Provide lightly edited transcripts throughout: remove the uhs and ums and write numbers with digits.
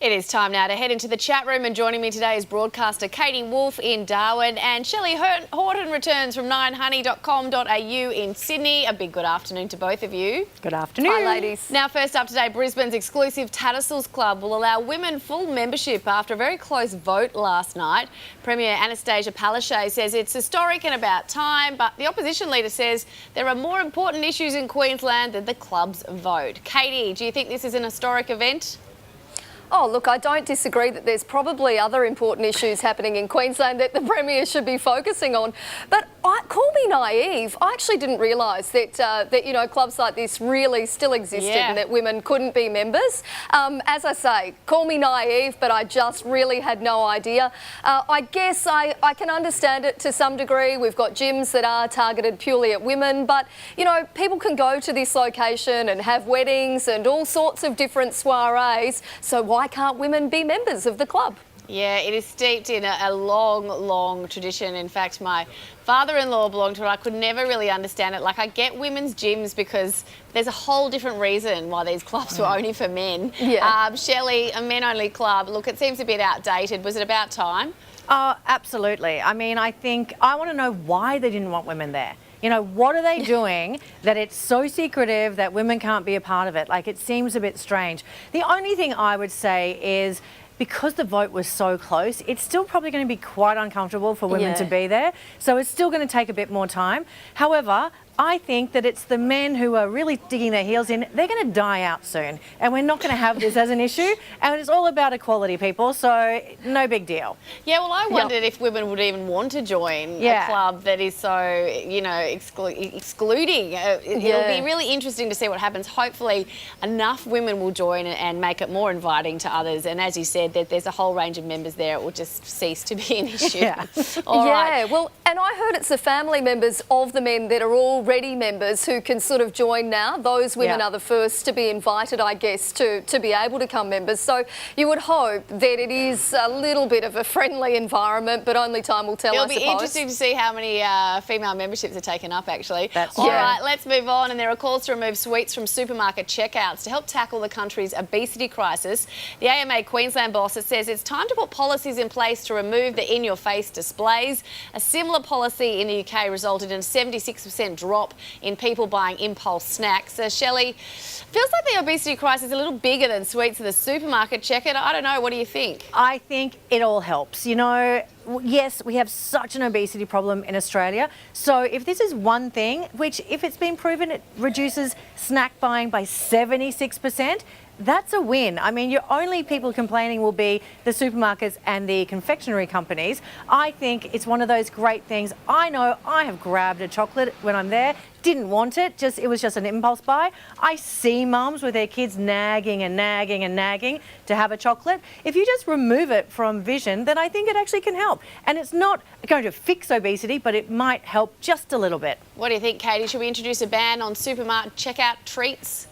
It is time now to head into the chat room, and joining me today is broadcaster Katie Wolfe in Darwin and Shelly Horton returns from 9honey.com.au in Sydney. A big good afternoon to both of you. Good afternoon. Hi, ladies. Now, first up today, Brisbane's exclusive Tattersalls Club will allow women full membership after a very close vote last night. Premier Anastasia Palaszczuk says it's historic and about time, but the opposition leader says there are more important issues in Queensland than the club's vote. Katie, do you think this is an historic event? Oh, look, I don't disagree that there's probably other important issues happening in Queensland that the Premier should be focusing on. But call me naive. I actually didn't realise that clubs like this really still existed and that women couldn't be members. As I say, call me naive, but I just really had no idea. I guess I can understand it to some degree. We've got gyms that are targeted purely at women, but, you know, people can go to this location and have weddings and all sorts of different soirees. So why can't women be members of the club? Yeah, it is steeped in a long, long tradition. In fact, my father-in-law belonged to it. I could never really understand it. Like, I get women's gyms because there's a whole different reason why these clubs were only for men. Yeah. Shelley, a men-only club, look, it seems a bit outdated. Was it about time? Oh, absolutely. I mean, I want to know why they didn't want women there. You know, what are they doing that it's so secretive that women can't be a part of it? Like, it seems a bit strange. The only thing I would say is, because the vote was so close, it's still probably going to be quite uncomfortable for women to be there. So it's still going to take a bit more time. However, I think that it's the men who are really digging their heels in. They're going to die out soon, and we're not going to have this as an issue. And it's all about equality, people, so no big deal. Yeah, well, I wondered if women would even want to join a club that is so, you know, excluding. It'll be really interesting to see what happens. Hopefully enough women will join and make it more inviting to others. And as you said, that there's a whole range of members there. It will just cease to be an issue. All right. Well, and I heard it's the family members of the men that are already members who can sort of join now. Those women are the first to be invited, I guess, to be able to become members. So you would hope that it is a little bit of a friendly environment, but only time will tell, I suppose. It'll be interesting to see how many female memberships are taken up, actually. That's All right, let's move on. And there are calls to remove sweets from supermarket checkouts to help tackle the country's obesity crisis. The AMA Queensland boss says it's time to put policies in place to remove the in-your-face displays. A similar policy in the UK resulted in a 76% drop in people buying impulse snacks. Shelley, feels like the obesity crisis is a little bigger than sweets at the supermarket checkout. I don't know, what do you think? I think it all helps. You know, yes, we have such an obesity problem in Australia. So if this is one thing, which if it's been proven it reduces snack buying by 76%, that's a win. I mean, your only people complaining will be the supermarkets and the confectionery companies. I think it's one of those great things. I know I have grabbed a chocolate when I'm there, didn't want it, it was just an impulse buy. I see mums with their kids nagging and nagging and nagging to have a chocolate. If you just remove it from vision, then I think it actually can help. And it's not going to fix obesity, but it might help just a little bit. What do you think, Katie? Should we introduce a ban on supermarket checkout treats?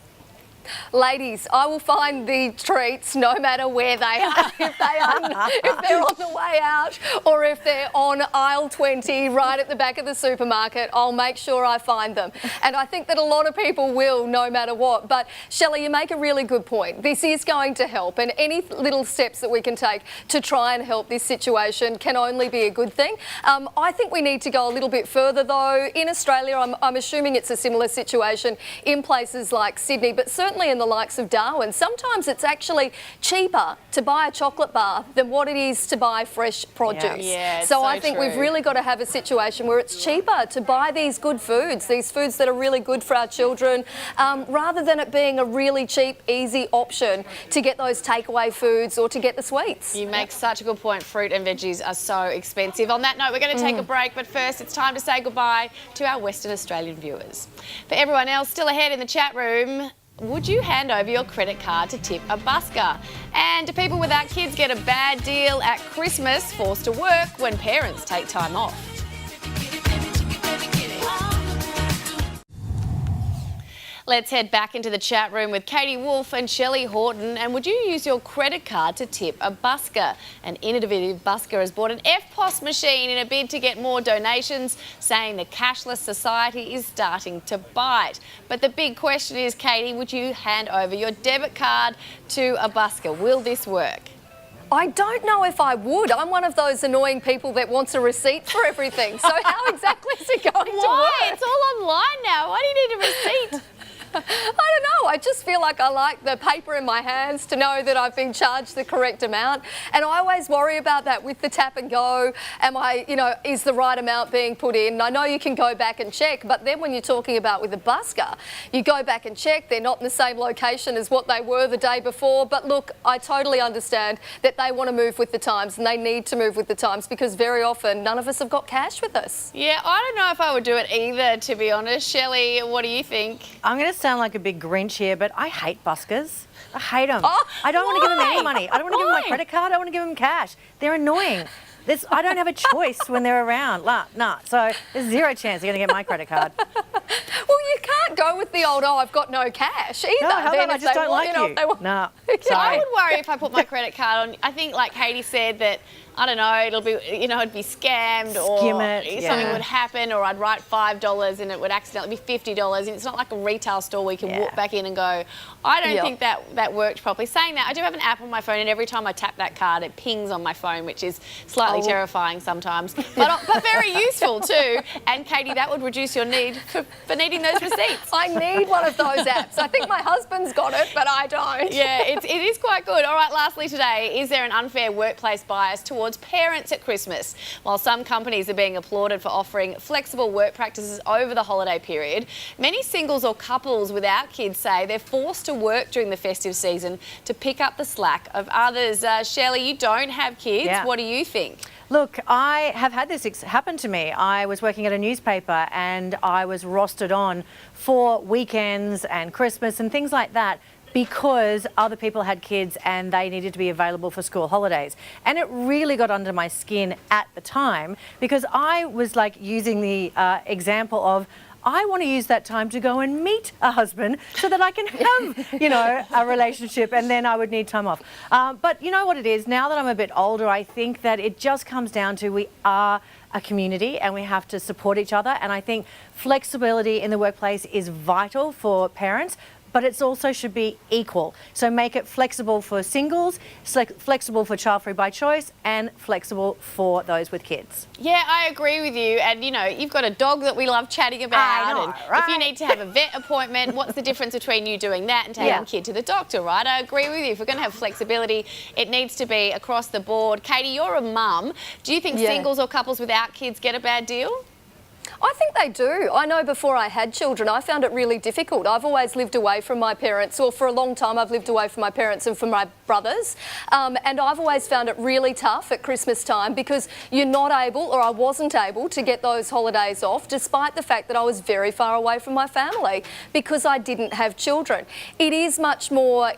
Ladies, I will find the treats no matter where they are. If they're on the way out or if they're on aisle 20 right at the back of the supermarket, I'll make sure I find them. And I think that a lot of people will, no matter what. But Shelley, you make a really good point. This is going to help, and any little steps that we can take to try and help this situation can only be a good thing. I think we need to go a little bit further though. In Australia, I'm assuming it's a similar situation in places like Sydney, but certainly in the likes of Darwin, sometimes it's actually cheaper to buy a chocolate bar than what it is to buy fresh produce. So I think we've really got to have a situation where it's cheaper to buy these good foods, these foods that are really good for our children, rather than it being a really cheap, easy option to get those takeaway foods or to get the sweets. You make such a good point. Fruit and veggies are so expensive. On that note, we're going to take a break, but first it's time to say goodbye to our Western Australian viewers. For everyone else still ahead in the chat room, would you hand over your credit card to tip a busker? And do people without kids get a bad deal at Christmas, forced to work when parents take time off? Let's head back into the chat room with Katie Wolfe and Shelly Horton. And would you use your credit card to tip a busker? An innovative busker has bought an EFTPOS machine in a bid to get more donations, saying the cashless society is starting to bite. But the big question is, Katie, would you hand over your debit card to a busker? Will this work? I don't know if I would. I'm one of those annoying people that wants a receipt for everything. So how exactly is it going to work? It's all online now. Why do you need a receipt? I don't know. I just feel like I like the paper in my hands to know that I've been charged the correct amount. And I always worry about that with the tap and go. Am I, is the right amount being put in? I know you can go back and check, but then when you're talking about with a busker, you go back and check. They're not in the same location as what they were the day before. But look, I totally understand that they want to move with the times and they need to move with the times because very often none of us have got cash with us. Yeah, I don't know if I would do it either, to be honest. Shelley, what do you think? I'm going to sound like a big Grinch here, but I hate buskers. I hate them. Oh, I don't want to give them any money. I don't want to give them my Why? credit card. I want to give them cash. They're annoying. I don't have a choice when they're around. Nah. So there's zero chance they're going to get my credit card. Well, you can't go with the old, I've got no cash either. No, how about I just don't like you? No, I would worry if I put my credit card on. I think, like Katie said, that I don't know, it'll be, it'd be scammed or something would happen, or I'd write $5 and it would accidentally be $50. And it's not like a retail store where you can walk back in and go, I don't think that worked properly. Saying that, I do have an app on my phone, and every time I tap that card, it pings on my phone, which is slightly terrifying sometimes, but very useful too. And Katie, that would reduce your need for needing those receipts. I need one of those apps. I think my husband's got it, but I don't. Yeah, it is quite good. All right, lastly today, is there an unfair workplace bias towards parents at Christmas? While some companies are being applauded for offering flexible work practices over the holiday period, many singles or couples without kids say they're forced to work during the festive season to pick up the slack of others. Shelley, you don't have kids. Yeah. What do you think? Look, I have had this happen to me. I was working at a newspaper and I was rostered on for weekends and Christmas and things like that because other people had kids and they needed to be available for school holidays. And it really got under my skin at the time because I was like using the example of, I want to use that time to go and meet a husband so that I can have, a relationship, and then I would need time off. But you know what it is? Now that I'm a bit older, I think that it just comes down to we are a community and we have to support each other. And I think flexibility in the workplace is vital for parents, but it also should be equal. So make it flexible for singles, flexible for child free by choice, and flexible for those with kids. Yeah, I agree with you. And, you've got a dog that we love chatting about. I know, and right? if you need to have a vet appointment, what's the difference between you doing that and taking a kid to the doctor, right? I agree with you. If we're going to have flexibility, it needs to be across the board. Katie, you're a mum. Do you think singles or couples without kids get a bad deal? I think they do. I know before I had children, I found it really difficult. I've always lived away from my parents, or for a long time I've lived away from my parents and from my brothers. And I've always found it really tough at Christmas time because you're not able, or I wasn't able, to get those holidays off, despite the fact that I was very far away from my family because I didn't have children. It is much more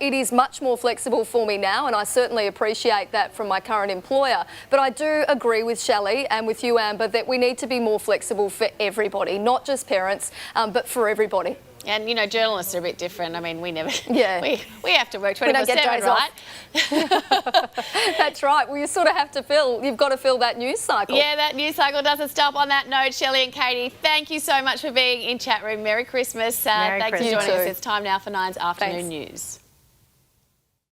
flexible for me now, and I certainly appreciate that from my current employer. But I do agree with Shelley and with you, Amber, that we need to be more flexible for everybody, not just parents, but for everybody. And, journalists are a bit different. I mean, we never... Yeah. we have to work 24/7, We don't get days right? That's right. Well, you sort of have to you've got to fill that news cycle. Yeah, that news cycle doesn't stop. On that note, Shelley and Katie, thank you so much for being in chat room. Merry Christmas. Merry Thanks for Christmas. joining us. It's time now for Nine's afternoon news.